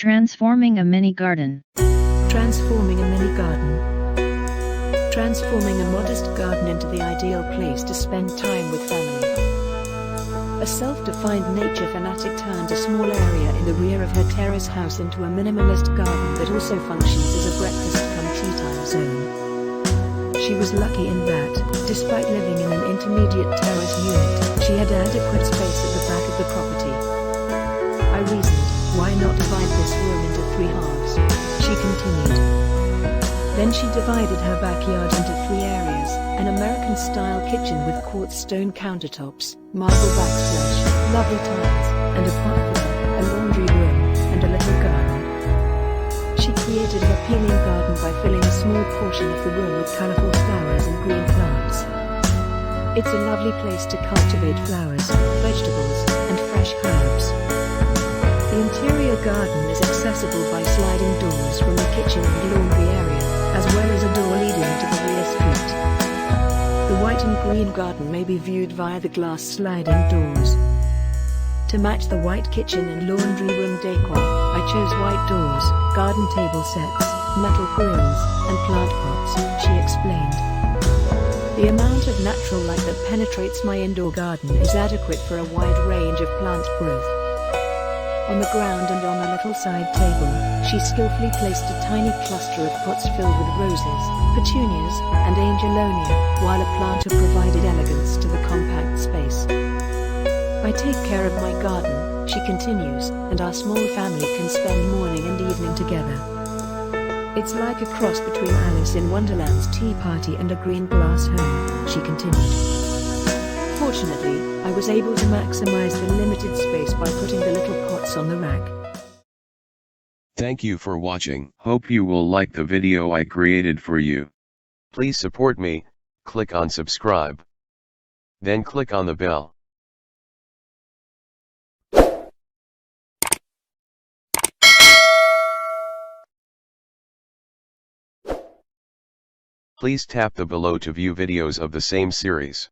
Transforming a mini garden. Transforming a mini garden. Transforming a modest garden into the ideal place to spend time with family. A self-defined nature fanatic turned a small area in the rear of her terrace house into a minimalist garden that also functions as a breakfast-cum-tea time zone. She was lucky in that, despite living in an intermediate terrace unit, she had adequate space at the back of the property. I reasoned, why not divide this room into 3 halves? She continued. Then she divided her backyard into 3 areas, an American-style kitchen with quartz stone countertops, marble backsplash, lovely tiles, and a park, a laundry room, and a little garden. She created an appealing garden by filling a small portion of the room with colorful flowers and green plants. It's a lovely place to cultivate flowers, vegetables, and fresh herbs. The interior garden is accessible by sliding doors from the kitchen and laundry area, as well as a door leading to the rear street. The white and green garden may be viewed via the glass sliding doors. To match the white kitchen and laundry room decor, I chose white doors, garden table sets, metal grills, and plant pots, she explained. The amount of natural light that penetrates my indoor garden is adequate for a wide range of plant growth. On the ground and on a little side table, she skillfully placed a tiny cluster of pots filled with roses, petunias, and angelonia, while a planter provided elegance to the compact space. I take care of my garden, she continues, and our small family can spend morning and evening together. It's like a cross between Alice in Wonderland's tea party and a green glass home, she continued. Fortunately, I was able to maximize the limited space by putting the little pots on the rack. Thank you for watching. Hope you will like the video I created for you. Please support me, click on subscribe. Then click on the bell. Please tap the below to view videos of the same series.